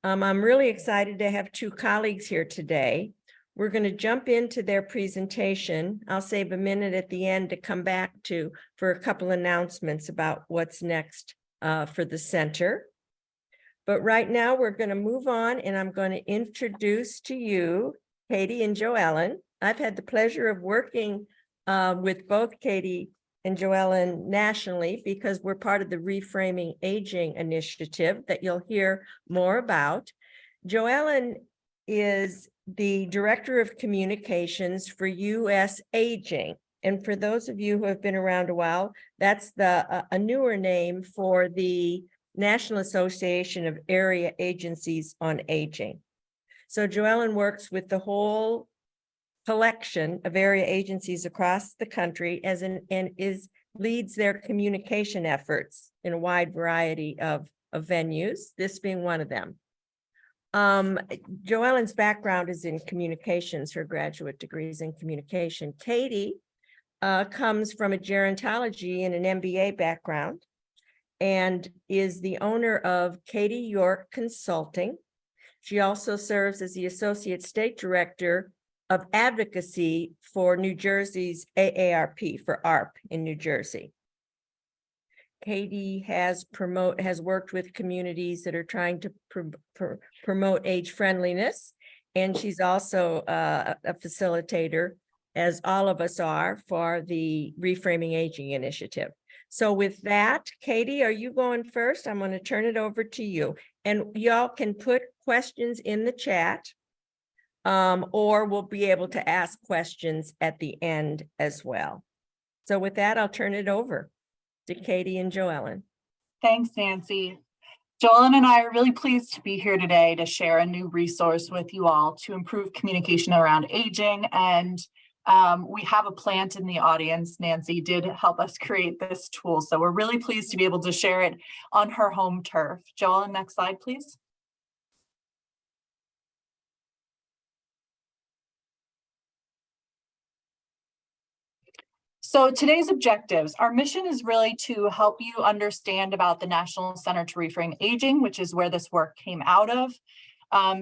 I'm really excited to have two colleagues here today. We're going to jump into their presentation. I'll save a minute at the end to come back to for a couple announcements about what's next for the center. But right now we're going to move on, and I'm going to introduce to you Katie and Joellen. I've had the pleasure of working with both Katie and Joellen nationally because we're part of the Reframing Aging Initiative that you'll hear more about. Joellen is the Director of Communications for U.S. Aging. And for those of you who have been around a while, that's a newer name for the National Association of Area Agencies on Aging. So Joellen works with the whole collection of area agencies across the country leads their communication efforts in a wide variety of venues, this being one of them. Joellen's background is in communications, her graduate degree is in communication. Katie comes from a gerontology and an MBA background and is the owner of Katie York Consulting. She also serves as the Associate State Director of Advocacy for New Jersey's AARP, for ARP in New Jersey. Katie has worked with communities that are trying to promote age friendliness, and she's also a facilitator, as all of us are, for the Reframing Aging Initiative. So with that, Katie, are you going first? I'm going to turn it over to you. And y'all can put questions in the chat, or we'll be able to ask questions at the end as well. So with that, I'll turn it over to Katie and Joellen. Thanks, Nancy. Joellen and I are really pleased to be here today to share a new resource with you all to improve communication around aging. And we have a plant in the audience. Nancy did help us create this tool. So we're really pleased to be able to share it on her home turf. Joellen, next slide, please. So today's objectives, our mission is really to help you understand about the National Center to Reframe Aging, which is where this work came out of.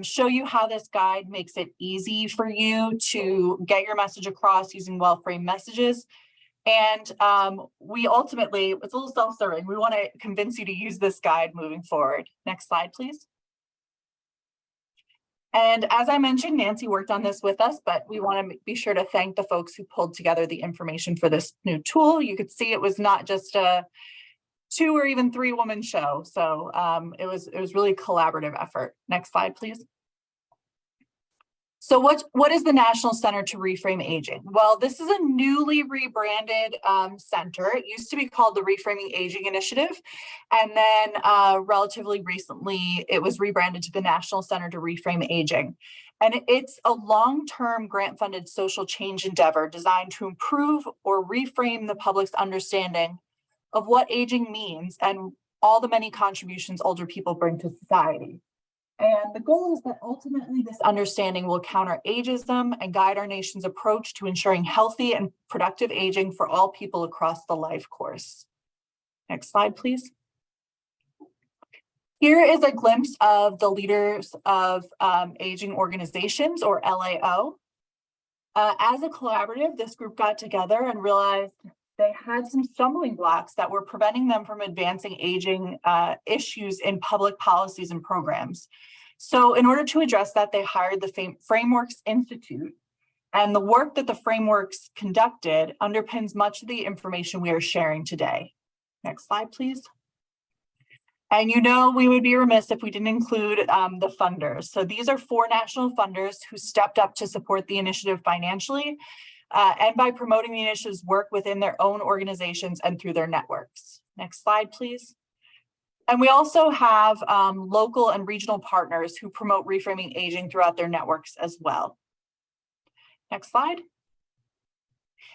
Show you how this guide makes it easy for you to get your message across using well-framed messages. And we ultimately, it's a little self-serving, we want to convince you to use this guide moving forward. Next slide, please. And as I mentioned, Nancy worked on this with us, but we want to be sure to thank the folks who pulled together the information for this new tool. You could see it was not just a 2 or even 3 woman show. So it was really a collaborative effort. Next slide, please. So what is the National Center to Reframe Aging? Well, this is a newly rebranded center. It used to be called the Reframing Aging Initiative. And then relatively recently, it was rebranded to the National Center to Reframe Aging. And it's a long-term grant-funded social change endeavor designed to improve or reframe the public's understanding of what aging means and all the many contributions older people bring to society. And the goal is that ultimately this understanding will counter ageism and guide our nation's approach to ensuring healthy and productive aging for all people across the life course. Next slide, please. Here is a glimpse of the leaders of aging organizations, or LAO. As a collaborative, this group got together and realized they had some stumbling blocks that were preventing them from advancing aging issues in public policies and programs. So in order to address that, they hired the Frameworks Institute. And the work that the Frameworks conducted underpins much of the information we are sharing today. Next slide, please. And you know, we would be remiss if we didn't include the funders. So these are 4 national funders who stepped up to support the initiative financially and by promoting the initiative's work within their own organizations and through their networks. Next slide, please. And we also have local and regional partners who promote reframing aging throughout their networks as well. Next slide.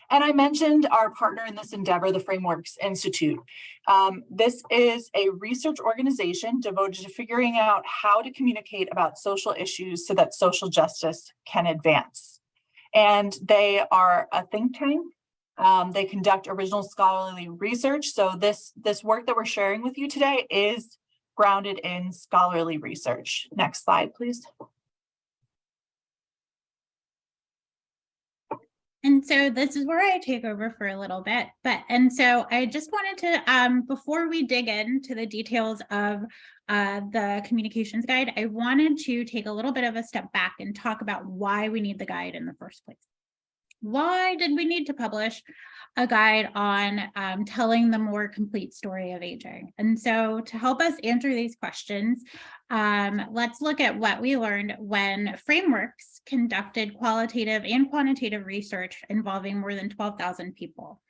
And I mentioned our partner in this endeavor, the Frameworks Institute. This is a research organization devoted to figuring out how to communicate about social issues so that social justice can advance. And they are a think tank. They conduct original scholarly research. So this work that we're sharing with you today is grounded in scholarly research. Next slide, please. And so this is where I take over for a little bit, and so I just wanted to, before we dig into the details of the communications guide, I wanted to take a little bit of a step back and talk about why we need the guide in the first place. Why did we need to publish a guide on telling the more complete story of aging? And so to help us answer these questions, let's look at what we learned when Frameworks conducted qualitative and quantitative research involving more than 12,000 people.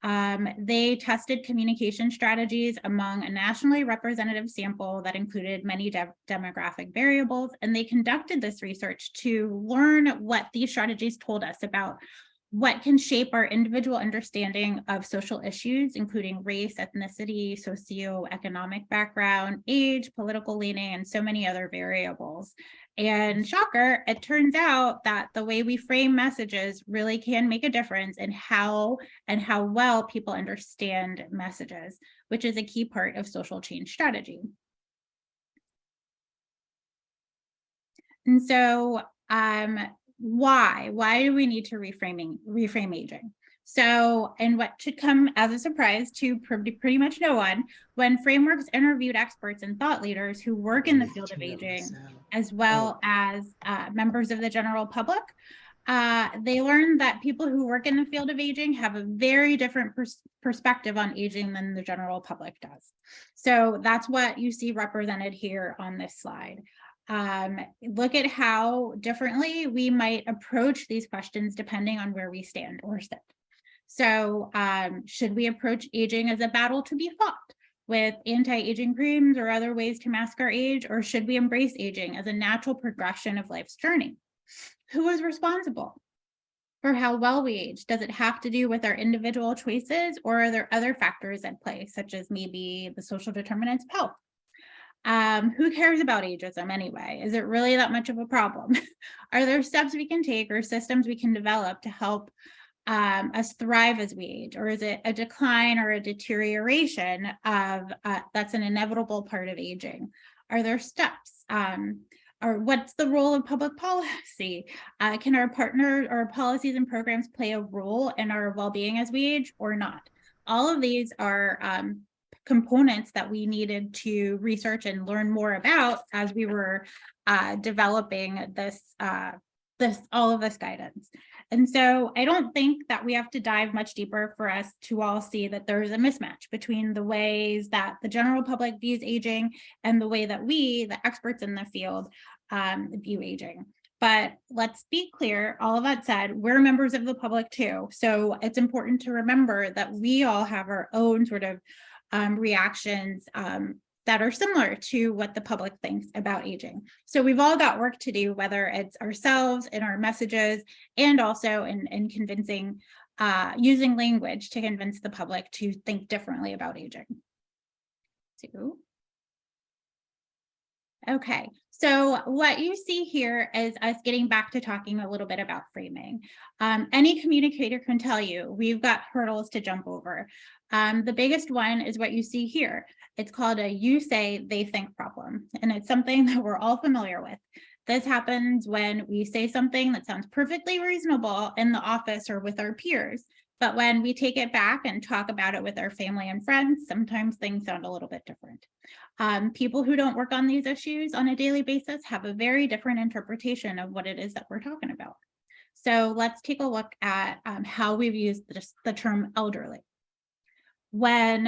They tested communication strategies among a nationally representative sample that included many demographic variables, and they conducted this research to learn what these strategies told us about what can shape our individual understanding of social issues, including race, ethnicity, socioeconomic background, age, political leaning, and so many other variables. And shocker, it turns out that the way we frame messages really can make a difference in how well people understand messages, which is a key part of social change strategy. And so why do we need to reframe aging? So, and what should come as a surprise to pretty much no one, when Frameworks interviewed experts and thought leaders who work in the field of aging, as well as members of the general public, they learned that people who work in the field of aging have a very different perspective on aging than the general public does. So that's what you see represented here on this slide. Look at how differently we might approach these questions depending on where we stand or sit. So should we approach aging as a battle to be fought with anti-aging creams or other ways to mask our age, or should we embrace aging as a natural progression of life's journey? Who is responsible for how well we age? Does it have to do with our individual choices, or are there other factors at play, such as maybe the social determinants of health? Who cares about ageism anyway? Is it really that much of a problem? Are there steps we can take or systems we can develop to help us thrive as we age? Or is it a decline or a deterioration of that's an inevitable part of aging? Are there steps? Or what's the role of public policy? Can our partner or policies and programs play a role in our well-being as we age or not? All of these are components that we needed to research and learn more about as we were developing all of this guidance. And so I don't think that we have to dive much deeper for us to all see that there's a mismatch between the ways that the general public views aging and the way that we, the experts in the field, view aging. But let's be clear, all of that said, we're members of the public too. So it's important to remember that we all have our own sort of reactions that are similar to what the public thinks about aging. So we've all got work to do, whether it's ourselves in our messages and also in convincing, using language to convince the public to think differently about aging. Okay, so what you see here is us getting back to talking a little bit about framing. Any communicator can tell you we've got hurdles to jump over. The biggest one is what you see here. It's called a you say, they think problem. And it's something that we're all familiar with. This happens when we say something that sounds perfectly reasonable in the office or with our peers. But when we take it back and talk about it with our family and friends, sometimes things sound a little bit different. People who don't work on these issues on a daily basis have a very different interpretation of what it is that we're talking about. So let's take a look at how we've used the term elderly. When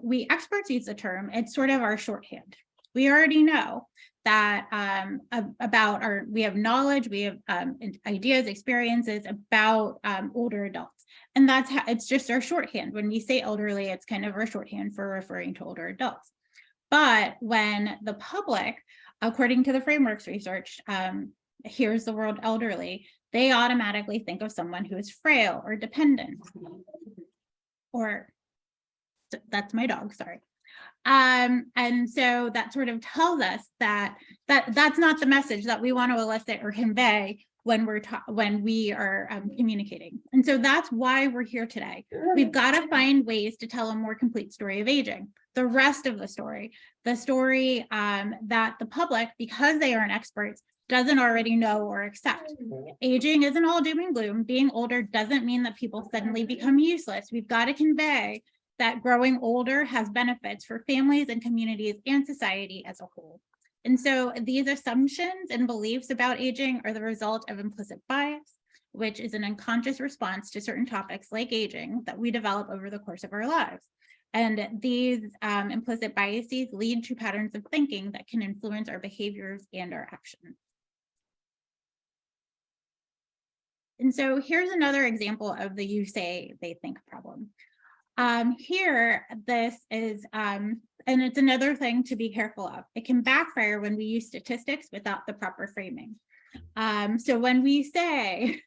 we experts use the term, it's sort of our shorthand. We already know that we have knowledge, we have ideas, experiences about older adults. And it's just our shorthand. When we say elderly, it's kind of our shorthand for referring to older adults. But when the public, according to the Frameworks research, hears the word elderly, they automatically think of someone who is frail or dependent. Or that's my dog, sorry. And so that sort of tells us that that's not the message that we want to elicit or convey when we are communicating. And so that's why we're here today. We've got to find ways to tell a more complete story of aging. The rest of the story that the public, because they aren't experts, doesn't already know or accept. Aging isn't all doom and gloom. Being older doesn't mean that people suddenly become useless. We've got to convey that growing older has benefits for families and communities and society as a whole. And so these assumptions and beliefs about aging are the result of implicit bias, which is an unconscious response to certain topics like aging that we develop over the course of our lives. And these implicit biases lead to patterns of thinking that can influence our behaviors and our actions. And so here's another example of the you say, they think problem. Here, this is, and it's another thing to be careful of. It can backfire when we use statistics without the proper framing. So when we say,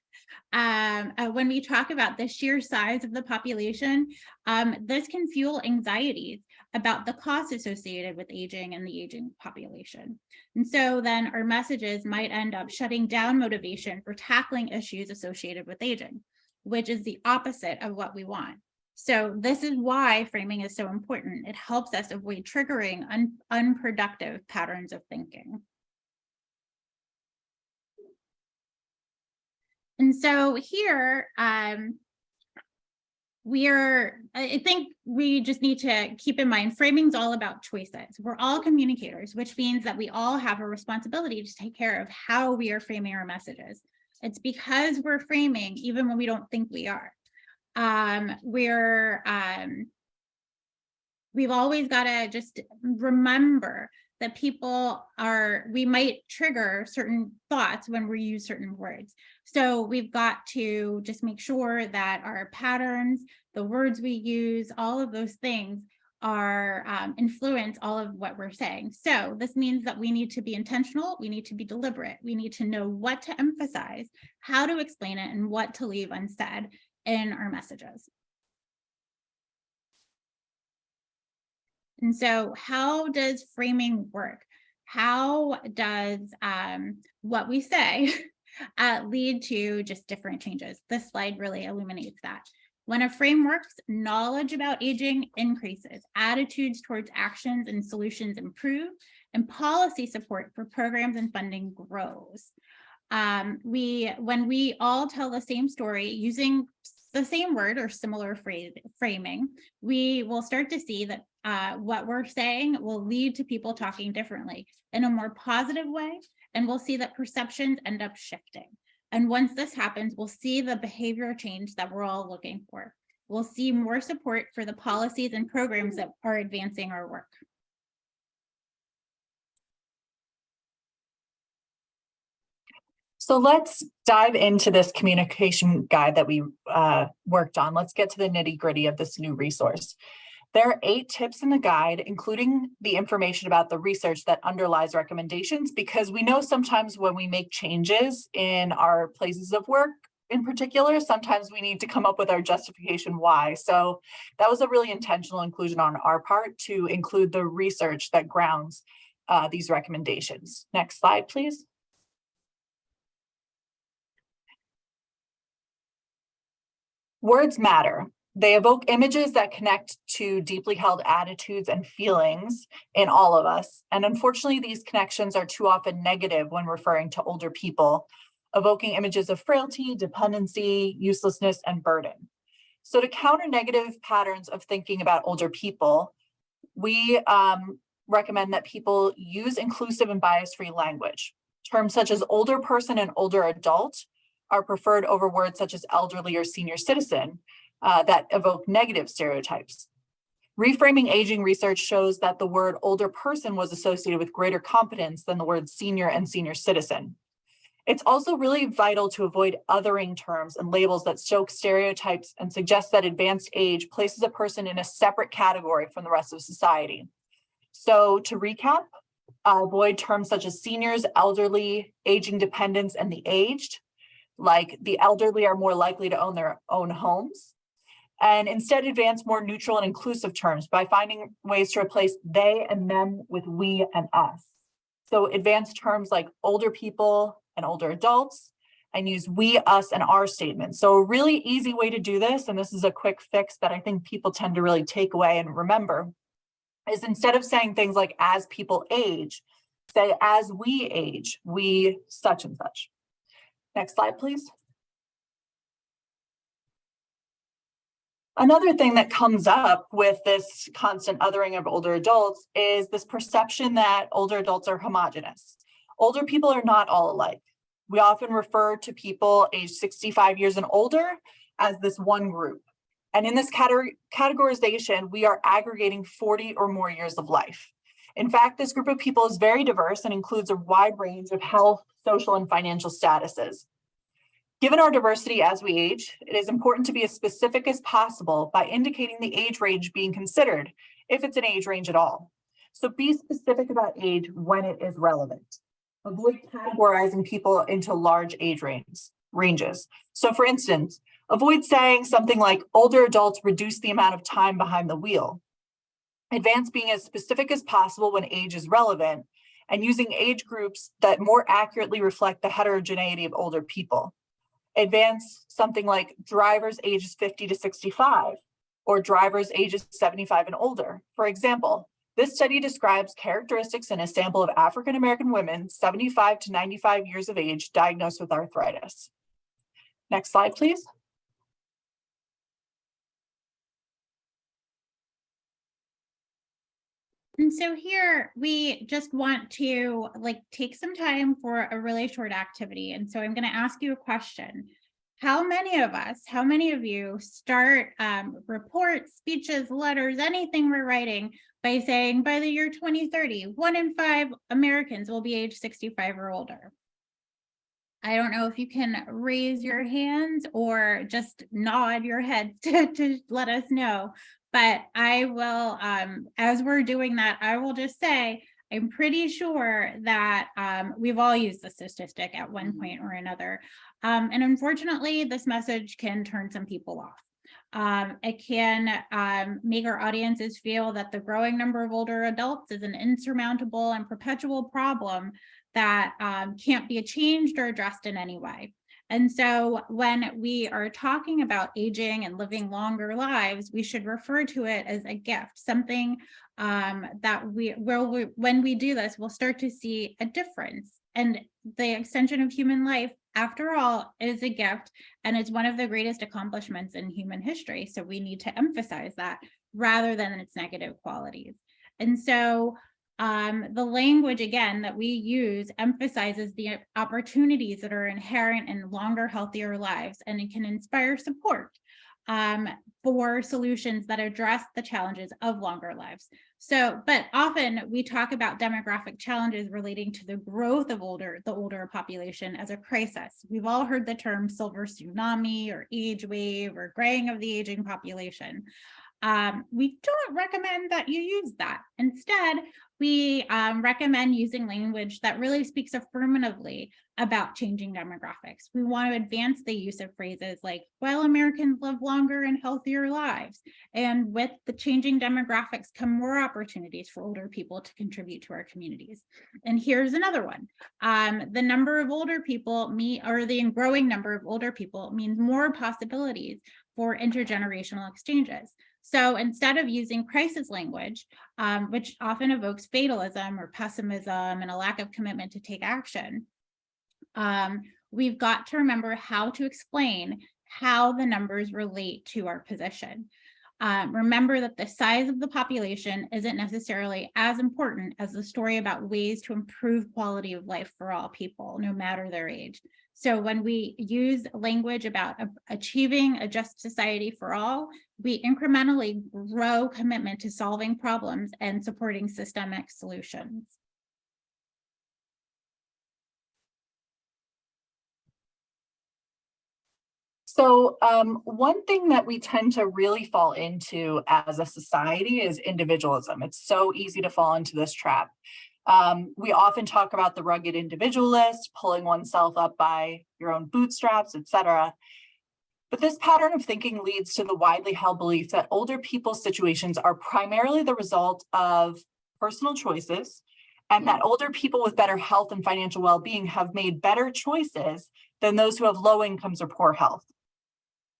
when we talk about the sheer size of the population, this can fuel anxieties about the costs associated with aging and the aging population. And so then our messages might end up shutting down motivation for tackling issues associated with aging, which is the opposite of what we want. So this is why framing is so important. It helps us avoid triggering unproductive patterns of thinking. And so here, I think we just need to keep in mind, framing is all about choices. We're all communicators, which means that we all have a responsibility to take care of how we are framing our messages. It's because we're framing, even when we don't think we are. We've always got to just remember that we might trigger certain thoughts when we use certain words. So we've got to just make sure that our patterns, the words we use, all of those things are influence all of what we're saying. So this means that we need to be intentional, we need to be deliberate, we need to know what to emphasize, how to explain it, and what to leave unsaid in our messages. And so how does framing work? How does what we say lead to just different changes? This slide really illuminates that. When a frame works, knowledge about aging increases, attitudes towards actions and solutions improve, and policy support for programs and funding grows. When we all tell the same story using the same word or similar framing, we will start to see that what we're saying will lead to people talking differently in a more positive way, and we'll see that perceptions end up shifting. And once this happens, we'll see the behavior change that we're all looking for. We'll see more support for the policies and programs that are advancing our work. So let's dive into this communication guide that we worked on. Let's get to the nitty-gritty of this new resource. There are 8 tips in the guide, including the information about the research that underlies recommendations, because we know sometimes when we make changes in our places of work in particular, sometimes we need to come up with our justification why. So that was a really intentional inclusion on our part to include the research that grounds these recommendations. Next slide, please. Words matter. They evoke images that connect to deeply held attitudes and feelings in all of us. And unfortunately, these connections are too often negative when referring to older people, evoking images of frailty, dependency, uselessness, and burden. So to counter negative patterns of thinking about older people, we recommend that people use inclusive and bias-free language. Terms such as older person and older adult are preferred over words such as elderly or senior citizen that evoke negative stereotypes. Reframing aging research shows that the word older person was associated with greater competence than the words senior and senior citizen. It's also really vital to avoid othering terms and labels that stoke stereotypes and suggest that advanced age places a person in a separate category from the rest of society. So to recap, avoid terms such as seniors, elderly, aging dependents, and the aged. Like the elderly are more likely to own their own homes. And instead advance more neutral and inclusive terms by finding ways to replace they and them with we and us. So advance terms like older people and older adults, and use we, us, and our statements. So a really easy way to do this, and this is a quick fix that I think people tend to really take away and remember, is instead of saying things like as people age, say as we age, we such and such. Next slide, please. Another thing that comes up with this constant othering of older adults is this perception that older adults are homogenous. Older people are not all alike. We often refer to people aged 65 years and older as this one group. And in this categorization, we are aggregating 40 or more years of life. In fact, this group of people is very diverse and includes a wide range of health, social, and financial statuses. Given our diversity as we age, it is important to be as specific as possible by indicating the age range being considered, if it's an age range at all. So be specific about age when it is relevant. Avoid categorizing people into large age ranges. So for instance, avoid saying something like older adults reduce the amount of time behind the wheel. Advance being as specific as possible when age is relevant and using age groups that more accurately reflect the heterogeneity of older people. Advance something like drivers ages 50 to 65 or drivers ages 75 and older. For example, this study describes characteristics in a sample of African-American women 75 to 95 years of age diagnosed with arthritis. Next slide, please. And so here we just want to take some time for a really short activity. And so I'm going to ask you a question. How many of you start reports, speeches, letters, anything we're writing by saying by the year 2030, 1 in 5 Americans will be age 65 or older? I don't know if you can raise your hands or just nod your head to let us know. But I will, as we're doing that, I will just say, I'm pretty sure that we've all used the statistic at one point or another. And unfortunately, this message can turn some people off. It can make our audiences feel that the growing number of older adults is an insurmountable and perpetual problem that can't be changed or addressed in any way. And so when we are talking about aging and living longer lives, we should refer to it as a gift, something that when we do this, we'll start to see a difference. And the extension of human life, after all, is a gift, and it's one of the greatest accomplishments in human history. So we need to emphasize that rather than its negative qualities. And so the language, again, that we use emphasizes the opportunities that are inherent in longer, healthier lives, and it can inspire support for solutions that address the challenges of longer lives. So, but often we talk about demographic challenges relating to the growth of the older population as a crisis. We've all heard the term silver tsunami or age wave or graying of the aging population. We don't recommend that you use that. Instead, we recommend using language that really speaks affirmatively about changing demographics. We want to advance the use of phrases like, while Americans live longer and healthier lives, and with the changing demographics come more opportunities for older people to contribute to our communities. And here's another one. The number of older people the growing number of older people means more possibilities for intergenerational exchanges. So instead of using crisis language, which often evokes fatalism or pessimism and a lack of commitment to take action, we've got to remember how to explain how the numbers relate to our position. Remember that the size of the population isn't necessarily as important as the story about ways to improve quality of life for all people, no matter their age. So when we use language about achieving a just society for all, we incrementally grow commitment to solving problems and supporting systemic solutions. So one thing that we tend to really fall into as a society is individualism. It's so easy to fall into this trap. We often talk about the rugged individualist, pulling oneself up by your own bootstraps, etc. But this pattern of thinking leads to the widely held belief that older people's situations are primarily the result of personal choices and that older people with better health and financial well-being have made better choices than those who have low incomes or poor health.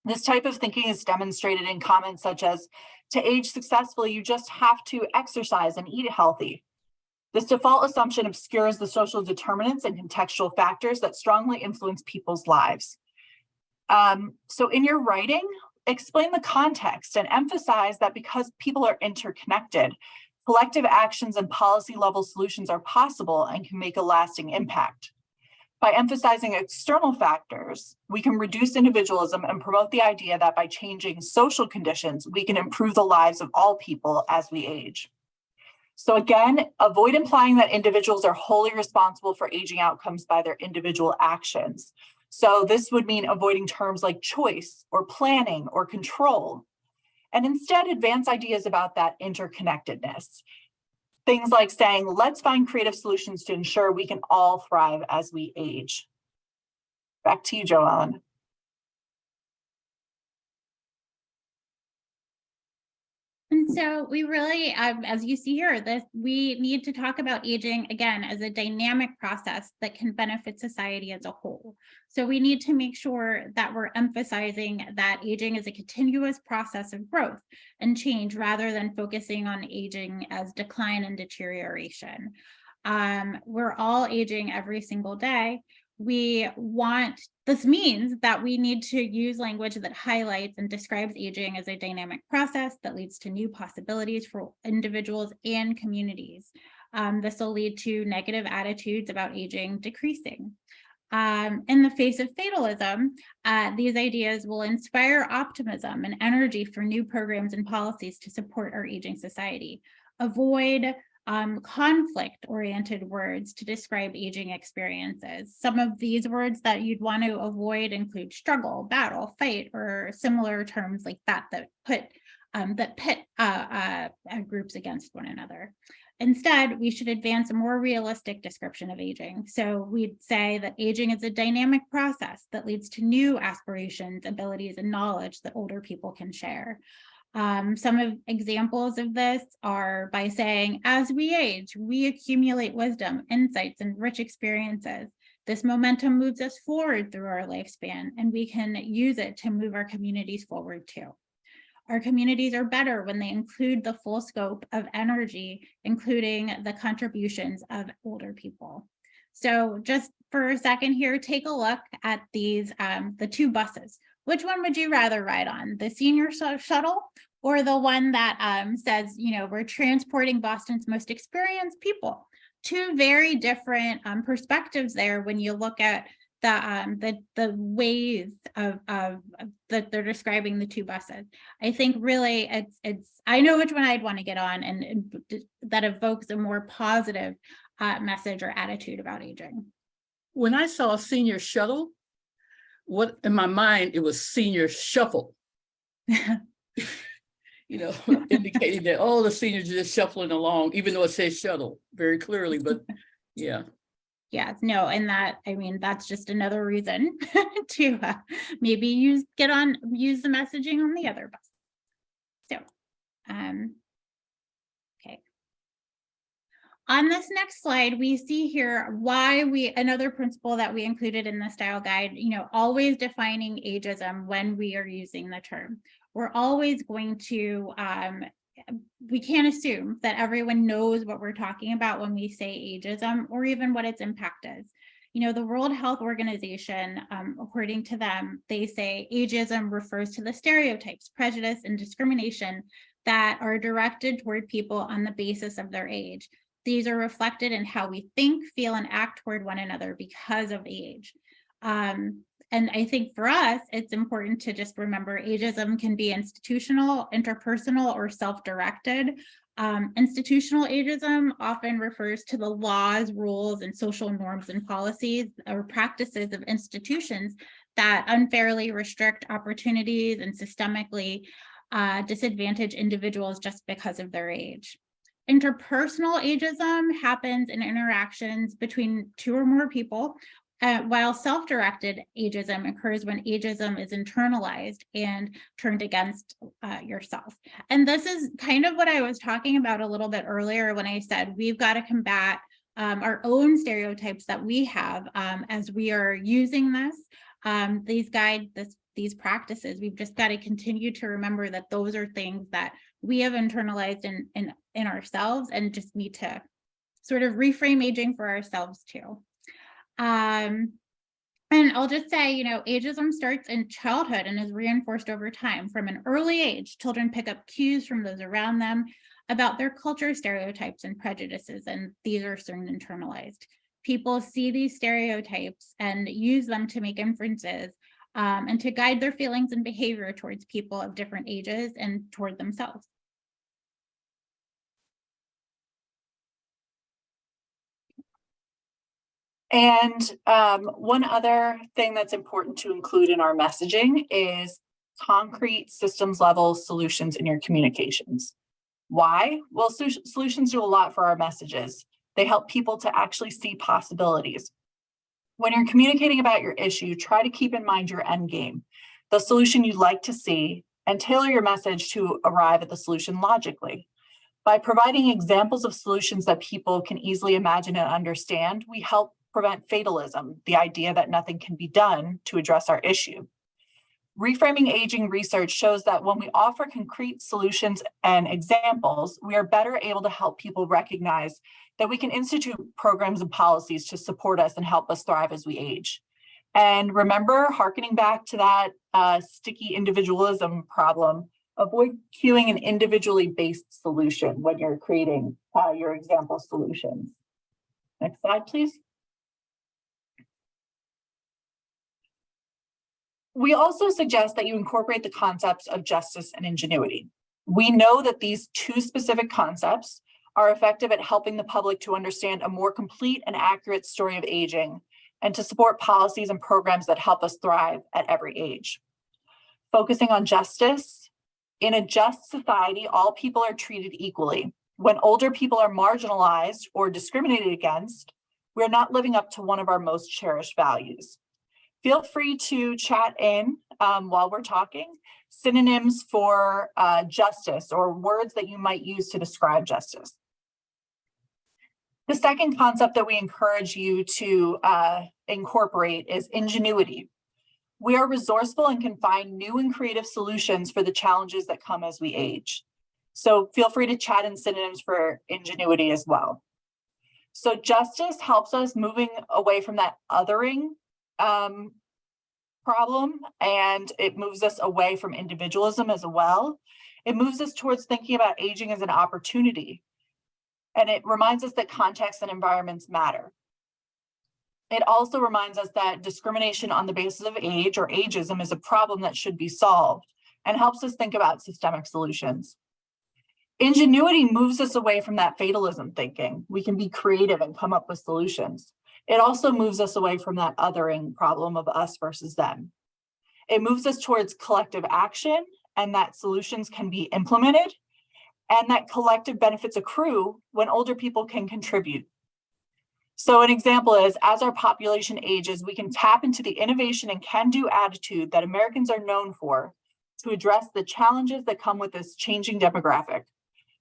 This type of thinking is demonstrated in comments such as, to age successfully, you just have to exercise and eat healthy. This default assumption obscures the social determinants and contextual factors that strongly influence people's lives. So in your writing, explain the context and emphasize that because people are interconnected, collective actions and policy level solutions are possible and can make a lasting impact. By emphasizing external factors, we can reduce individualism and promote the idea that by changing social conditions, we can improve the lives of all people as we age. So again, avoid implying that individuals are wholly responsible for aging outcomes by their individual actions. So this would mean avoiding terms like choice or planning or control, and instead advance ideas about that interconnectedness. Things like saying, let's find creative solutions to ensure we can all thrive as we age. Back to you, Joellen. And so we really, as you see here, we need to talk about aging again as a dynamic process that can benefit society as a whole. So we need to make sure that we're emphasizing that aging is a continuous process of growth and change rather than focusing on aging as decline and deterioration. We're all aging every single day. This means that we need to use language that highlights and describes aging as a dynamic process that leads to new possibilities for individuals and communities. This will lead to negative attitudes about aging decreasing. In the face of fatalism, these ideas will inspire optimism and energy for new programs and policies to support our aging society. Avoid conflict-oriented words to describe aging experiences. Some of these words that you'd want to avoid include struggle, battle, fight, or similar terms like that pit groups against one another. Instead, we should advance a more realistic description of aging. So we'd say that aging is a dynamic process that leads to new aspirations, abilities, and knowledge that older people can share. Some of examples of this are by saying, as we age, we accumulate wisdom, insights, and rich experiences. This momentum moves us forward through our lifespan, and we can use it to move our communities forward too. Our communities are better when they include the full scope of energy, including the contributions of older people. So just for a second here, take a look at these, the two buses. Which one would you rather ride on? The senior shuttle or the one that says, we're transporting Boston's most experienced people? Two very different perspectives there when you look at the ways of that they're describing the two buses. I think really I know which one I'd want to get on, and that evokes a more positive message or attitude about aging. When I saw a senior shuttle, what in my mind, it was senior shuffle. Indicating that all the seniors are just shuffling along, even though it says shuttle very clearly, but yeah. Yeah, no, and that's just another reason to maybe use the messaging on the other bus. So, okay. On this next slide, we see here why another principle that we included in the style guide, always defining ageism when we are using the term. We're always going to, we can't assume that everyone knows what we're talking about when we say ageism or even what its impact is. The World Health Organization, according to them, they say ageism refers to the stereotypes, prejudice, and discrimination that are directed toward people on the basis of their age. These are reflected in how we think, feel, and act toward one another because of age. And I think for us, it's important to just remember ageism can be institutional, interpersonal, or self-directed. Institutional ageism often refers to the laws, rules, and social norms and policies or practices of institutions that unfairly restrict opportunities and systemically disadvantage individuals just because of their age. Interpersonal ageism happens in interactions between two or more people, while self-directed ageism occurs when ageism is internalized and turned against yourself. And this is kind of what I was talking about a little bit earlier when I said we've got to combat our own stereotypes that we have as we are using these practices. We've just got to continue to remember that those are things that we have internalized in ourselves, and just need to sort of reframe aging for ourselves too. And I'll just say, you know, ageism starts in childhood and is reinforced over time. From an early age, children pick up cues from those around them about their culture, stereotypes, and prejudices, and these are soon internalized. People see these stereotypes and use them to make inferences and to guide their feelings and behavior towards people of different ages and toward themselves. And one other thing that's important to include in our messaging is concrete systems level solutions in your communications. Why? Well, solutions do a lot for our messages. They help people to actually see possibilities. When you're communicating about your issue, try to keep in mind your end game, the solution you'd like to see, and tailor your message to arrive at the solution logically. By providing examples of solutions that people can easily imagine and understand, we help prevent fatalism, the idea that nothing can be done to address our issue. Reframing aging research shows that when we offer concrete solutions and examples, we are better able to help people recognize that we can institute programs and policies to support us and help us thrive as we age. And remember, hearkening back to that sticky individualism problem, avoid queuing an individually based solution when you're creating your example solutions. Next slide, please. We also suggest that you incorporate the concepts of justice and ingenuity. We know that these two specific concepts are effective at helping the public to understand a more complete and accurate story of aging, and to support policies and programs that help us thrive at every age. Focusing on justice, in a just society, all people are treated equally. When older people are marginalized or discriminated against, we're not living up to one of our most cherished values. Feel free to chat in while we're talking, synonyms for justice or words that you might use to describe justice. The second concept that we encourage you to incorporate is ingenuity. We are resourceful and can find new and creative solutions for the challenges that come as we age. So feel free to chat in synonyms for ingenuity as well. So justice helps us moving away from that othering problem, and it moves us away from individualism as well. It moves us towards thinking about aging as an opportunity, and it reminds us that context and environments matter. It also reminds us that discrimination on the basis of age or ageism is a problem that should be solved, and helps us think about systemic solutions. Ingenuity moves us away from that fatalism thinking. We can be creative and come up with solutions. It also moves us away from that othering problem of us versus them. It moves us towards collective action, and that solutions can be implemented, and that collective benefits accrue when older people can contribute. So an example is, as our population ages, we can tap into the innovation and can-do attitude that Americans are known for to address the challenges that come with this changing demographic.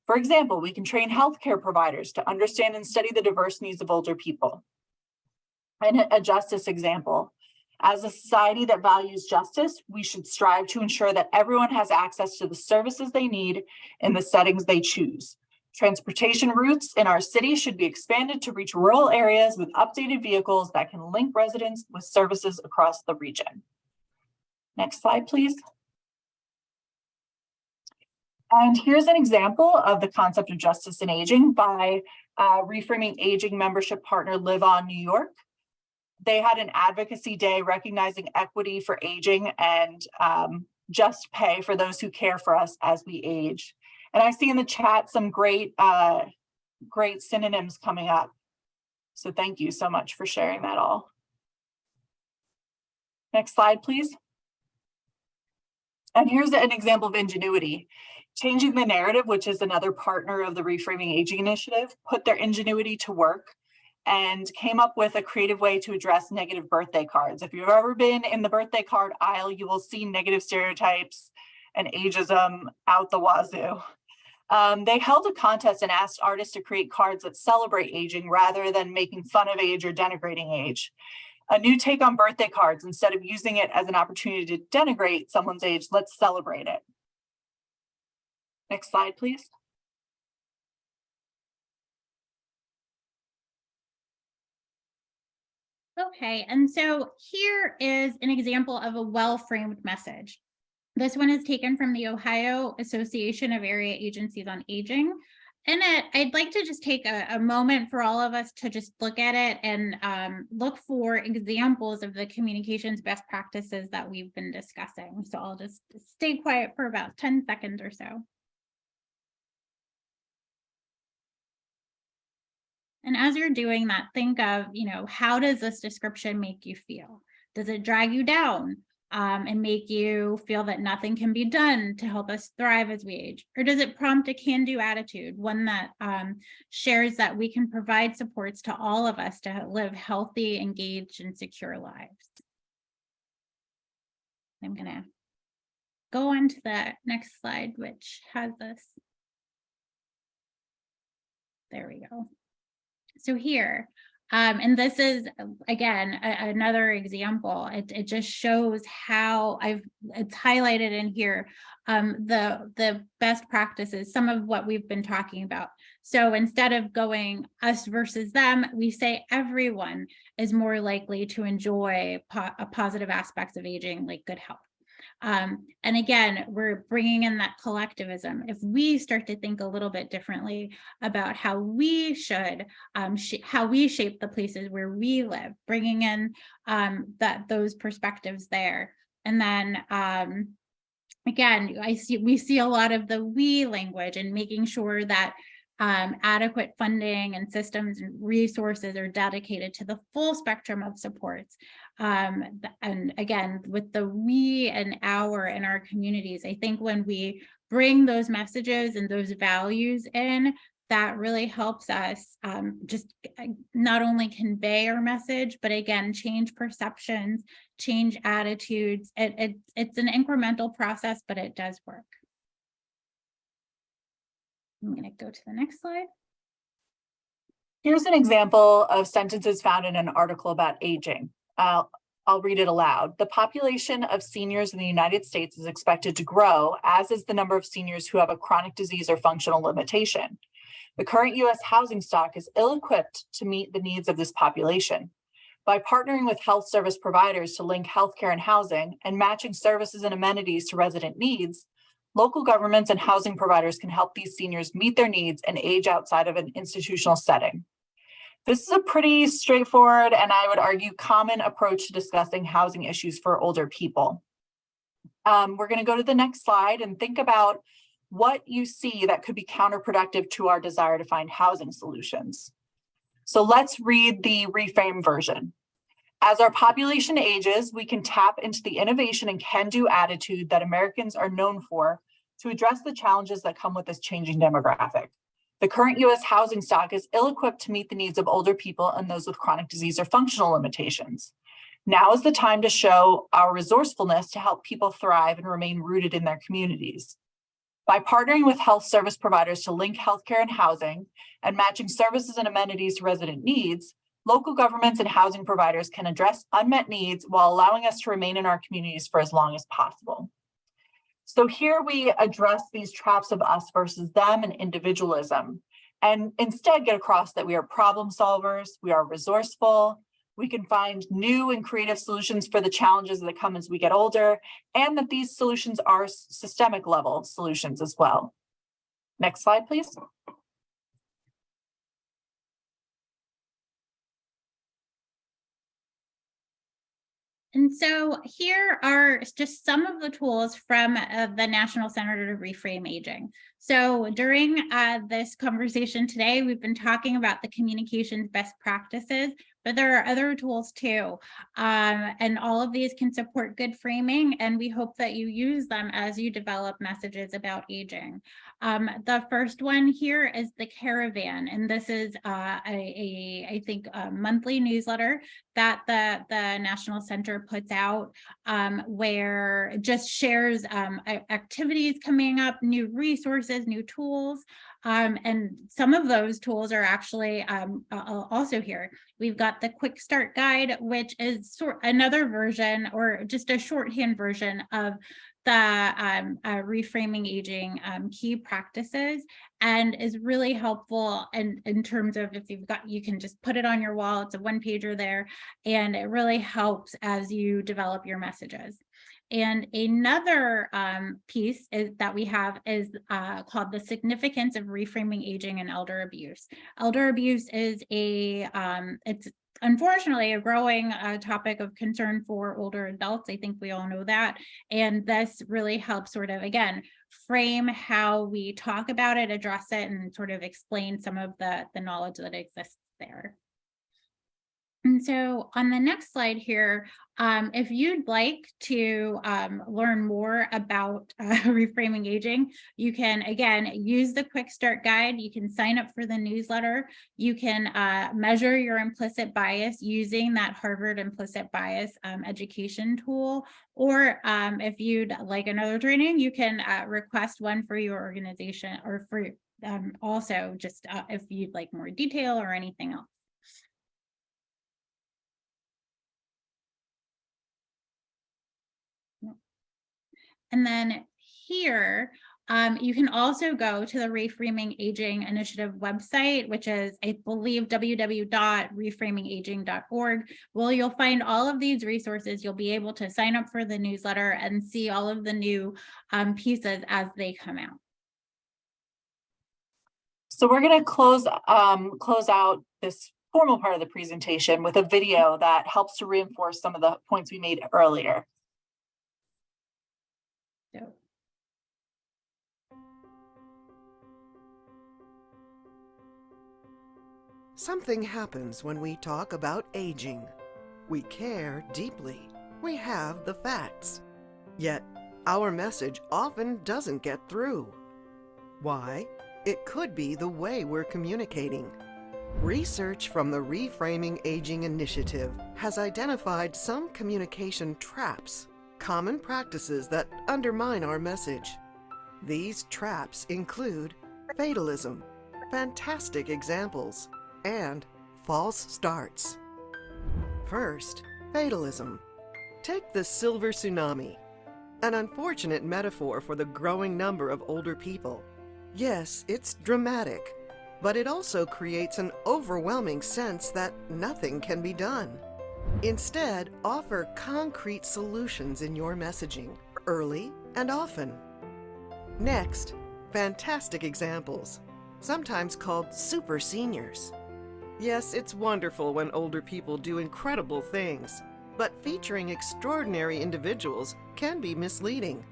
For example, we can train healthcare providers to understand and study the diverse needs of older people. And a justice example, as a society that values justice, we should strive to ensure that everyone has access to the services they need in the settings they choose. Transportation routes in our city should be expanded to reach rural areas with updated vehicles that can link residents with services across the region. Next slide, please. And here's an example of the concept of justice in aging by Reframing Aging membership partner Leavelle, New York. They had an advocacy day recognizing equity for aging and just pay for those who care for us as we age. And I see in the chat some great synonyms coming up. So thank you so much for sharing that all. Next slide, please. And here's an example of ingenuity. Changing the Narrative, which is another partner of the Reframing Aging Initiative, put their ingenuity to work and came up with a creative way to address negative birthday cards. If you've ever been in the birthday card aisle, you will see negative stereotypes and ageism out the wazoo. They held a contest and asked artists to create cards that celebrate aging rather than making fun of age or denigrating age. A new take on birthday cards. Instead of using it as an opportunity to denigrate someone's age, let's celebrate it. Next slide, please. Okay, and so here is an example of a well-framed message. This one is taken from the Ohio Association of Area Agencies on Aging. In it, I'd like to just take a moment for all of us to just look at it and look for examples of the communications best practices that we've been discussing. So I'll just stay quiet for about 10 seconds or so. And as you're doing that, think of, how does this description make you feel? Does it drag you down and make you feel that nothing can be done to help us thrive as we age? Or does it prompt a can-do attitude, one that shares that we can provide supports to all of us to live healthy, engaged, and secure lives? I'm going to go on to the next slide, which has this. There we go. So here, and this is, again, another example. It just shows how it's highlighted in here, the best practices, some of what we've been talking about. So instead of going us versus them, we say everyone is more likely to enjoy positive aspects of aging, like good health. And again, we're bringing in that collectivism. If we start to think a little bit differently about how we should, how we shape the places where we live, bringing in those perspectives there. And then again, we see a lot of the we language and making sure that adequate funding and systems and resources are dedicated to the full spectrum of supports. And again, with the we and our in our communities, I think when we bring those messages and those values in, that really helps us just not only convey our message, but again, change perceptions, change attitudes. It's an incremental process, but it does work. I'm going to go to the next slide. Here's an example of sentences found in an article about aging. I'll read it aloud. The population of seniors in the United States is expected to grow, as is the number of seniors who have a chronic disease or functional limitation. The current U.S. housing stock is ill-equipped to meet the needs of this population. By partnering with health service providers to link healthcare and housing and matching services and amenities to resident needs, local governments and housing providers can help these seniors meet their needs and age outside of an institutional setting. This is a pretty straightforward and I would argue common approach to discussing housing issues for older people. We're going to go to the next slide and think about what you see that could be counterproductive to our desire to find housing solutions. So let's read the reframe version. As our population ages, we can tap into the innovation and can-do attitude that Americans are known for to address the challenges that come with this changing demographic. The current U.S. housing stock is ill-equipped to meet the needs of older people and those with chronic disease or functional limitations. Now is the time to show our resourcefulness to help people thrive and remain rooted in their communities. By partnering with health service providers to link healthcare and housing and matching services and amenities to resident needs, local governments and housing providers can address unmet needs while allowing us to remain in our communities for as long as possible. So here we address these traps of us versus them and individualism, and instead get across that we are problem solvers, we are resourceful, we can find new and creative solutions for the challenges that come as we get older, and that these solutions are systemic level solutions as well. Next slide, please. And so here are just some of the tools from the National Center to Reframe Aging. So during this conversation today, we've been talking about the communications best practices, but there are other tools too. And all of these can support good framing, and we hope that you use them as you develop messages about aging. The first one here is the Caravan, and this is I think a monthly newsletter that the National Center puts out, where it just shares activities coming up, new resources, new tools. And some of those tools are actually also here. We've got the Quick Start Guide, which is another version or just a shorthand version of the Reframing Aging key practices, and is really helpful in terms of, if you've got, you can just put it on your wall. It's a one pager there, and it really helps as you develop your messages. And another piece that we have is called The Significance of Reframing Aging and Elder Abuse. Elder abuse is it's unfortunately a growing topic of concern for older adults. I think we all know that. And this really helps sort of, again, frame how we talk about it, address it, and sort of explain some of the knowledge that exists there. And so on the next slide here, if you'd like to learn more about reframing aging, you can, again, use the Quick Start Guide. You can sign up for the newsletter. You can measure your implicit bias using that Harvard implicit bias education tool. Or if you'd like another training, you can request one for your organization, or for also just if you'd like more detail or anything else. And then here, you can also go to the Reframing Aging Initiative website, which is, I believe, www.reframingaging.org. Well, you'll find all of these resources. You'll be able to sign up for the newsletter and see all of the new pieces as they come out. So we're going to close out this formal part of the presentation with a video that helps to reinforce some of the points we made earlier. So. Something happens when we talk about aging. We care deeply. We have the facts. Yet, our message often doesn't get through. Why? It could be the way we're communicating. Research from the Reframing Aging Initiative has identified some communication traps, common practices that undermine our message. These traps include fatalism, fantastic examples, and false starts. First, fatalism. Take the silver tsunami, an unfortunate metaphor for the growing number of older people. Yes, it's dramatic, but it also creates an overwhelming sense that nothing can be done. Instead, offer concrete solutions in your messaging, early and often. Next, fantastic examples, sometimes called super seniors. Yes, it's wonderful when older people do incredible things, but featuring extraordinary individuals can be misleading.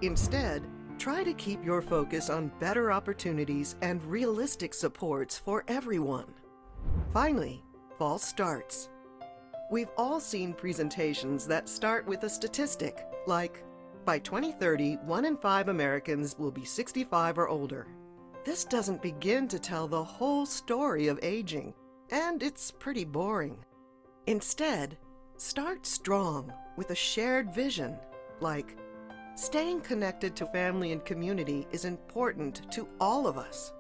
Instead, try to keep your focus on better opportunities and realistic supports for everyone. Finally, false starts. We've all seen presentations that start with a statistic, like, by 2030, 1 in 5 Americans will be 65 or older. This doesn't begin to tell the whole story of aging, and it's pretty boring. Instead, start strong with a shared vision, like, staying connected to family and community is important to all of us.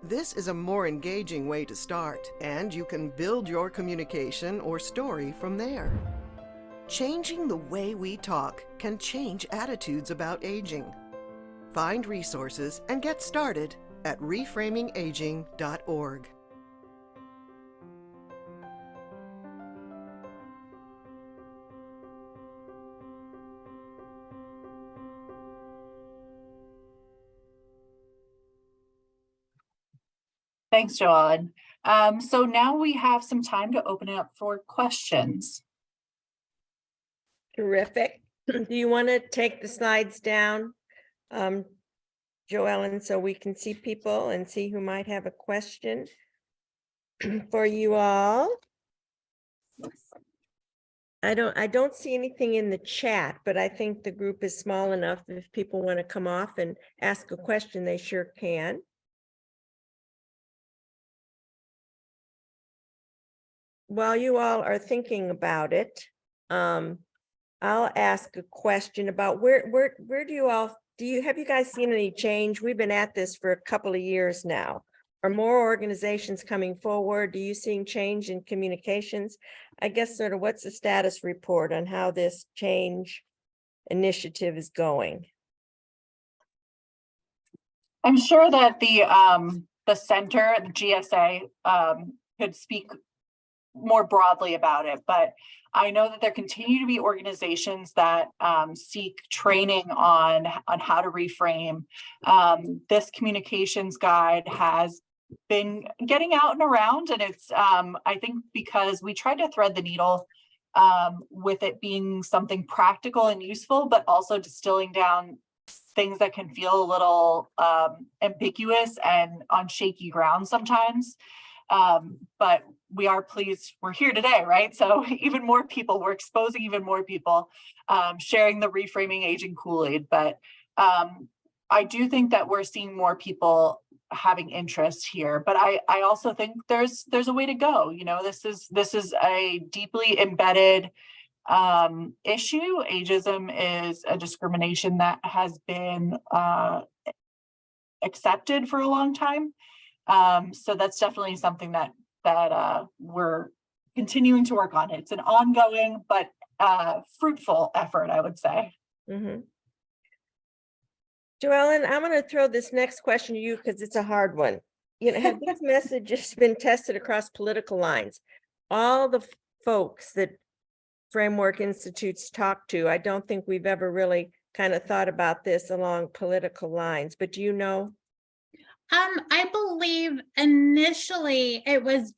This is a more engaging way to start, and you can build your communication or story from there. Changing the way we talk can change attitudes about aging. Find resources and get started at reframingaging.org. Thanks, Joellen. So now we have some time to open it up for questions. Terrific. Do you want to take the slides down, Joellen, so we can see people and see who might have a question for you all? I don't see anything in the chat, but I think the group is small enough. If people want to come off and ask a question, they sure can. While you all are thinking about it, I'll ask a question about where do you all, have you guys seen any change? We've been at this for a couple of years now. Are more organizations coming forward? Do you seeing change in communications? I guess sort of what's the status report on how this change initiative is going? I'm sure that the center, the GSA, could speak more broadly about it, but I know that there continue to be organizations that seek training on how to reframe. This communications guide has been getting out and around, and it's I think because we tried to thread the needle with it being something practical and useful, but also distilling down things that can feel a little ambiguous and on shaky ground sometimes. But we are pleased we're here today, right? So even more people, we're exposing even more people, sharing the Reframing Aging Kool-Aid. But I do think that we're seeing more people having interest here. But I also think there's a way to go. You know, this is a deeply embedded issue. Ageism is a discrimination that has been accepted for a long time. So that's definitely something that we're continuing to work on. It's an ongoing but fruitful effort, I would say. Mm-hmm. Joellen, I'm going to throw this next question to you because it's a hard one. You know, have these messages been tested across political lines? All the folks that Framework Institutes talk to, I don't think we've ever really kind of thought about this along political lines, but do you know? I believe initially it was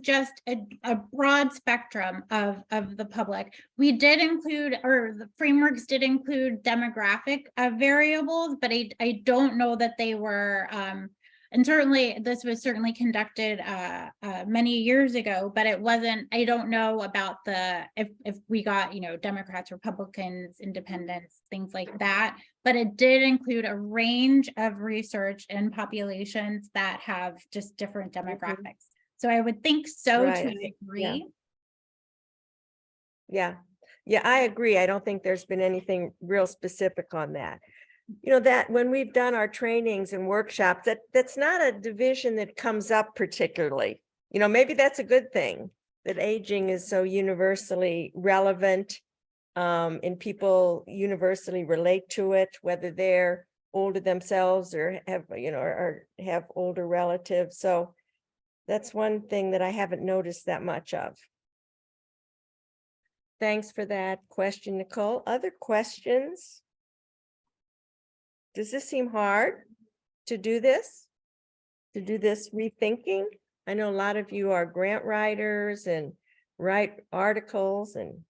just a broad spectrum of the public. We did include, or the frameworks did include demographic variables, but I don't know that they were, and certainly this was certainly conducted many years ago, but it wasn't, I don't know about if we got, you know, Democrats, Republicans, independents, things like that, but it did include a range of research in populations that have just different demographics. So I would think so, Right. to a degree. Yeah, I agree. I don't think there's been anything real specific on that. You know, that when we've done our trainings and workshops, that's not a division that comes up particularly. You know, maybe that's a good thing, that aging is so universally relevant, and people universally relate to it, whether they're older themselves or have, you know, or have older relatives. So that's one thing that I haven't noticed that much of. Thanks for that question, Nicole. Other questions? Does this seem hard to do this? To do this rethinking? I know a lot of you are grant writers and write articles, and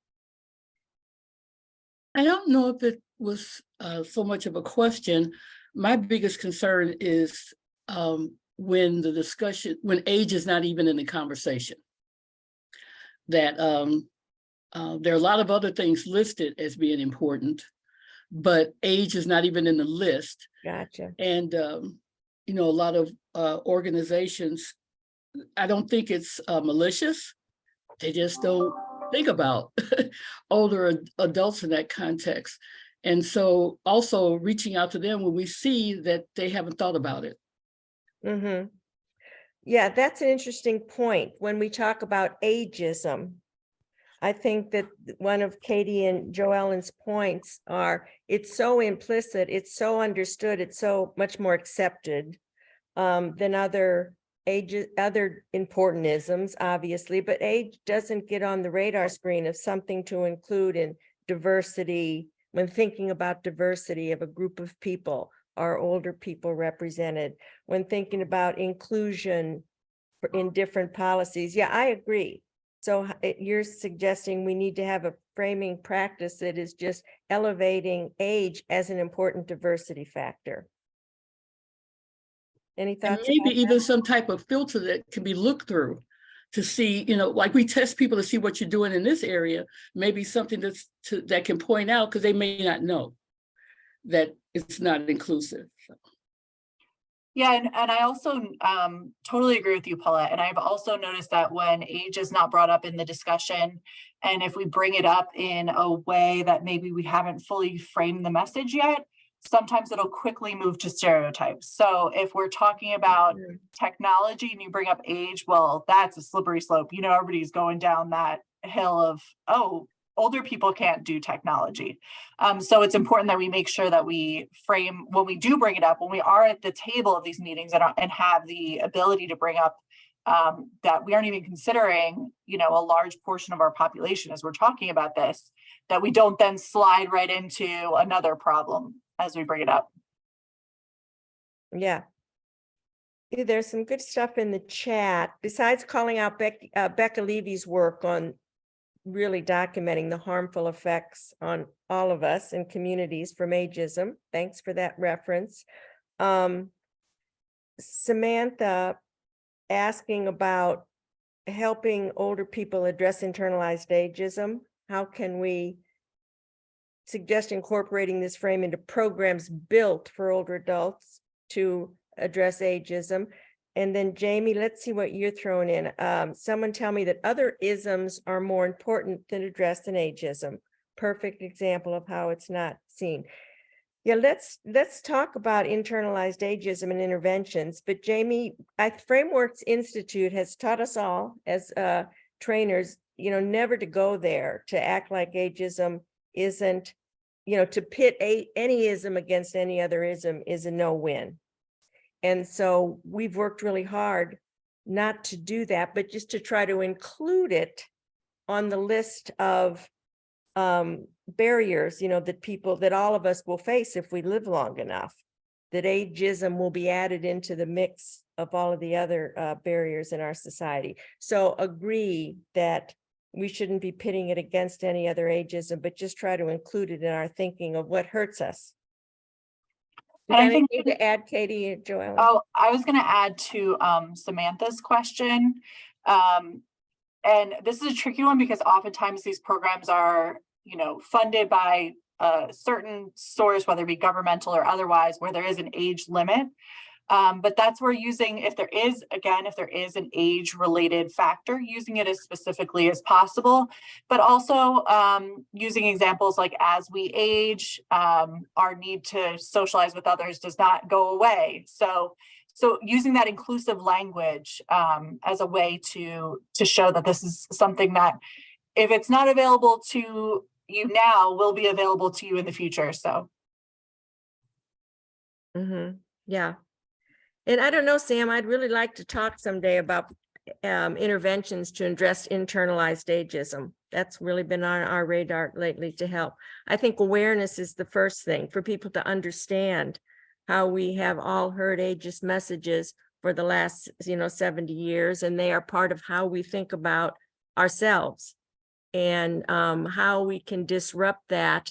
I don't know if it was so much of a question. My biggest concern is when the discussion, when age is not even in the conversation, that there are a lot of other things listed as being important, but age is not even in the list. gotcha. And, you know, a lot of organizations, I don't think it's malicious. They just don't think about older adults in that context. And so also reaching out to them when we see that they haven't thought about it. Mm-hmm. Yeah, that's an interesting point. When we talk about ageism, I think that one of Katie and Joellen's points are, it's so implicit, it's so understood, it's so much more accepted than other important isms, obviously, but age doesn't get on the radar screen of something to include in diversity, when thinking about diversity of a group of people, are older people represented, when thinking about inclusion in different policies. Yeah, I agree. So you're suggesting we need to have a framing practice that is just elevating age as an important diversity factor. Any And thoughts? maybe even some type of filter that can be looked through to see, like we test people to see what you're doing in this area, maybe something that can point out, because they may not know that it's not inclusive. Yeah, and I also totally agree with you, Paulette. And I've also noticed that when age is not brought up in the discussion, and if we bring it up in a way that maybe we haven't fully framed the message yet, sometimes it'll quickly move to stereotypes. So if we're talking about technology and you bring up age, well, that's a slippery slope. Everybody's going down that hill of, oh, older people can't do technology. So it's important that we make sure that we frame, when we do bring it up, when we are at the table of these meetings and have the ability to bring up that we aren't even considering, a large portion of our population as we're talking about this, that we don't then slide right into another problem as we bring it up. Yeah. There's some good stuff in the chat. Besides calling out Becca Levy's work on really documenting the harmful effects on all of us and communities from ageism. Thanks for that reference. Samantha asking about helping older people address internalized ageism. How can we suggest incorporating this frame into programs built for older adults to address ageism? And then Jamie, let's see what you're throwing in. Someone tell me that other isms are more important than addressed in ageism. Perfect example of how it's not seen. Yeah, let's talk about internalized ageism and interventions. But Jamie, Frameworks Institute has taught us all as trainers, never to go there, to act like ageism isn't, to pit any ism against any other ism is a no-win. And so we've worked really hard not to do that, but just to try to include it on the list of barriers, that all of us will face if we live long enough, that ageism will be added into the mix of all of the other barriers in our society. So agree that we shouldn't be pitting it against any other ageism, but just try to include it in our thinking of what hurts us. And I think to add, Katie and Joellen. Oh, I was going to add to Samantha's question. And this is a tricky one because oftentimes these programs are, funded by a certain source, whether it be governmental or otherwise, where there is an age limit. But that's where if there is an age related factor, using it as specifically as possible, but also using examples like as we age, our need to socialize with others does not go away. So using that inclusive language as a way to show that this is something that if it's not available to you now, will be available to you in the future. So. Yeah. And I don't know, Sam, I'd really like to talk someday about interventions to address internalized ageism. That's really been on our radar lately to help. I think awareness is the first thing for people to understand how we have all heard ageist messages for the last, 70 years, and they are part of how we think about ourselves and how we can disrupt that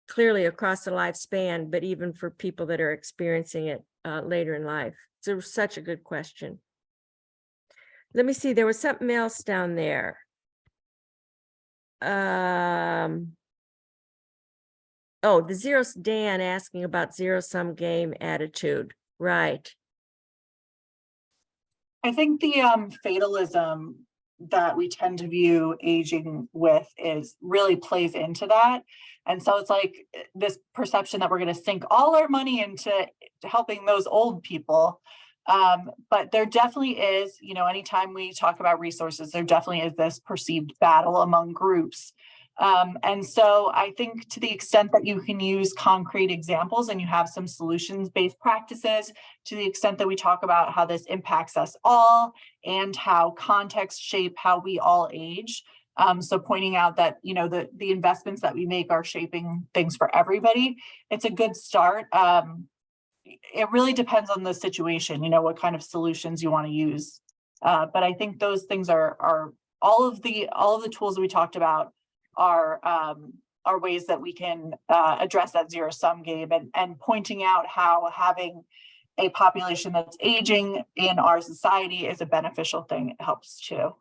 clearly across the lifespan, but even for people that are experiencing it later in life. So such a good question. Let me see, there was something else down there. Oh, Dan asking about zero-sum game attitude, right? I think the fatalism that we tend to view aging with really plays into that. And so it's like this perception that we're going to sink all our money into helping those old people. But there definitely is, anytime we talk about resources, there definitely is this perceived battle among groups. And so I think to the extent that you can use concrete examples and you have some solutions-based practices, to the extent that we talk about how this impacts us all and how contexts shape how we all age. So pointing out that, the investments that we make are shaping things for everybody, it's a good start. It really depends on the situation, what kind of solutions you want to use. But I think those things are all of the tools that we talked about are ways that we can address that zero-sum game and pointing out how having a population that's aging in our society is a beneficial thing. It helps too.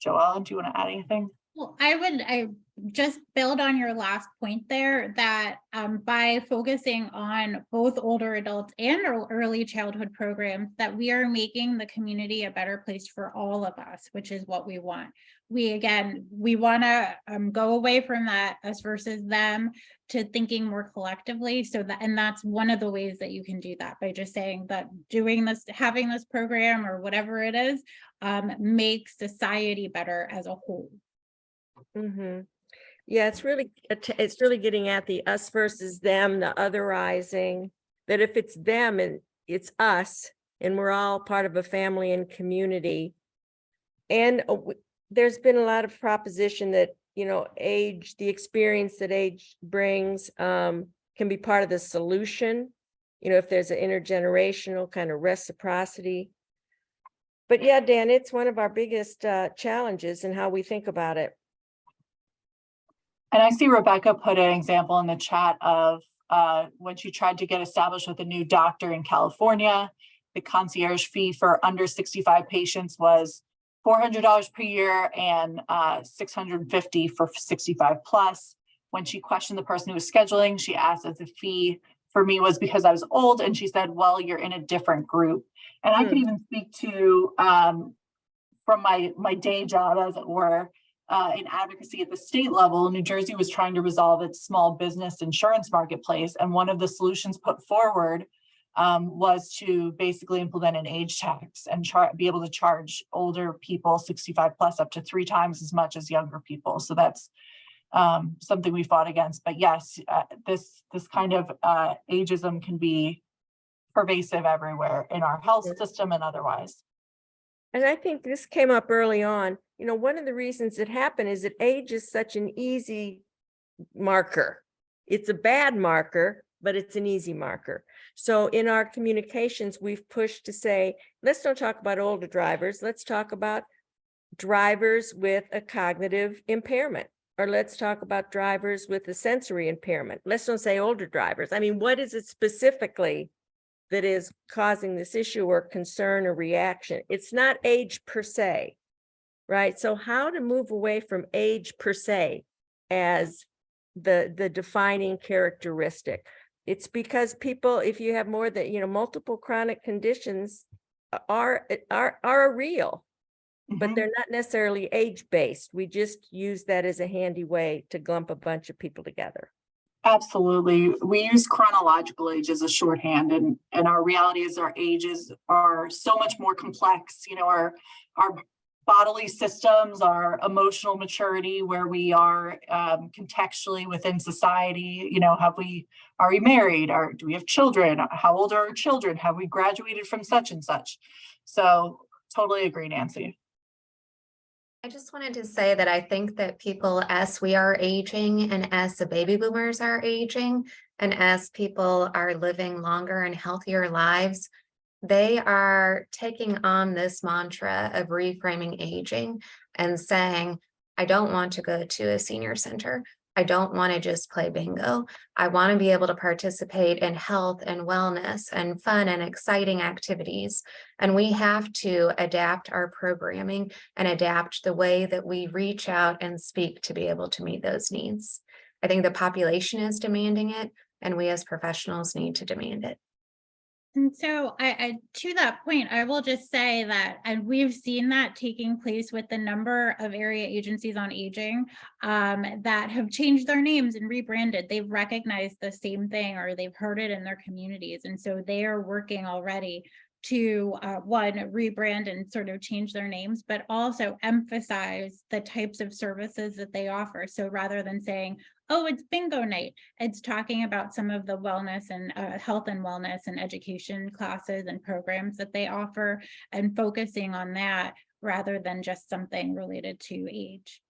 Joellen, do you want to add anything? Well, I just build on your last point there that by focusing on both older adults and early childhood programs, that we are making the community a better place for all of us, which is what we want. We want to go away from that us versus them to thinking more collectively. So that, and that's one of the ways that you can do that, by just saying that doing this, having this program or whatever it is, makes society better as a whole. Mm-hmm. Yeah, it's really getting at the us versus them, the otherizing, that if it's them and it's us, and we're all part of a family and community. And there's been a lot of proposition that, you know, age, the experience that age brings can be part of the solution, you know, if there's an intergenerational kind of reciprocity. But yeah, Dan, it's one of our biggest challenges in how we think about it. And I see Rebecca put an example in the chat of when she tried to get established with a new doctor in California, the concierge fee for under 65 patients was $400 per year and $650 for 65 plus. When she questioned the person who was scheduling, she asked if the fee for me was because I was old, and she said, well, you're in a different group. And I can even speak to from my day job, as it were, in advocacy at the state level. New Jersey was trying to resolve its small business insurance marketplace. And one of the solutions put forward was to basically implement an age tax and be able to charge older people 65 plus up to 3 times as much as younger people. So that's something we fought against. But yes, this kind of ageism can be pervasive everywhere in our health system and otherwise. And I think this came up early on. You know, one of the reasons it happened is that age is such an easy marker. It's a bad marker, but it's an easy marker. So in our communications, we've pushed to say, let's don't talk about older drivers. Let's talk about drivers with a cognitive impairment, or let's talk about drivers with a sensory impairment. Let's don't say older drivers. I mean, what is it specifically that is causing this issue or concern or reaction? It's not age per se, right? So how to move away from age per se as the defining characteristic? It's because people, if you have more than, you know, multiple chronic conditions are real, but they're not necessarily age-based. We just use that as a handy way to lump a bunch of people together. Absolutely. We use chronological age as a shorthand, and our reality is our ages are so much more complex. You know, our bodily systems, our emotional maturity, where we are contextually within society. You know, are we married? Do we have children? How old are our children? Have we graduated from such and such? So totally agree, Nancy. I just wanted to say that I think that people, as we are aging and as the baby boomers are aging and as people are living longer and healthier lives, they are taking on this mantra of reframing aging and saying, I don't want to go to a senior center. I don't want to just play bingo. I want to be able to participate in health and wellness and fun and exciting activities. And we have to adapt our programming and adapt the way that we reach out and speak to be able to meet those needs. I think the population is demanding it, and we as professionals need to demand it. And so I to that point, I will just say that, and we've seen that taking place with the number of area agencies on aging that have changed their names and rebranded. They've recognized the same thing, or they've heard it in their communities. And so they are working already to one, rebrand and sort of change their names, but also emphasize the types of services that they offer. So rather than saying, oh, it's bingo night, it's talking about some of the wellness and health and wellness and education classes and programs that they offer, and focusing on that rather than just something related to age.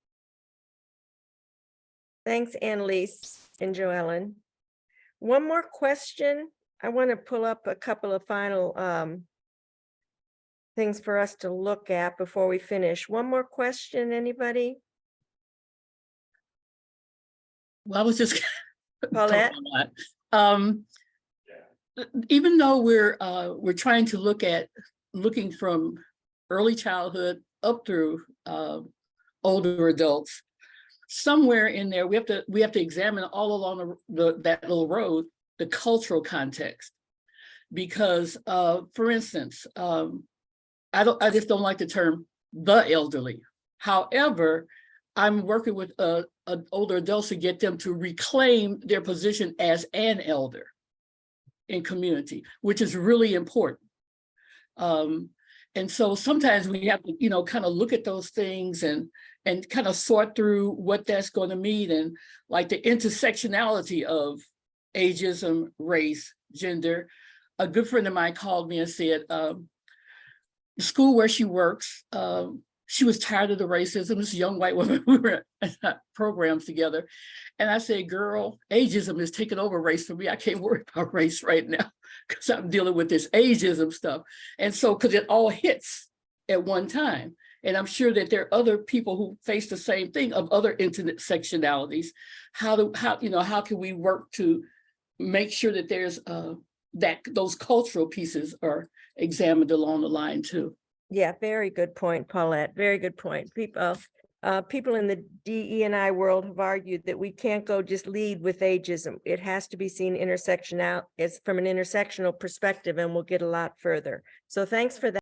Thanks, Annalise and Joellen. One more question. I want to pull up a couple of final things for us to look at before we finish. One more question, anybody? Well, I was just Paulette? even though we're trying to looking from early childhood up through older adults, somewhere in there we have to examine all along that little road the cultural context, because for instance, I just don't like the term the elderly. However, I'm working with older adults to get them to reclaim their position as an elder in community, which is really important. And so sometimes we have to, kind of look at those things and kind of sort through what that's going to mean, and like the intersectionality of ageism, race, gender. A good friend of mine called me and said, the school where she works, she was tired of the racism. This young white woman, we were in programs together. And I said, girl, ageism is taking over race for me. I can't worry about race right now because I'm dealing with this ageism stuff. And so, because it all hits at one time. And I'm sure that there are other people who face the same thing of other intersectionalities. How can we work to make sure that there's that those cultural pieces are examined along the line too? Yeah, very good point, Paulette. Very good point. People in the DE&I world have argued that we can't go just lead with ageism. It has to be seen from an intersectional perspective, and we'll get a lot further. So thanks for that.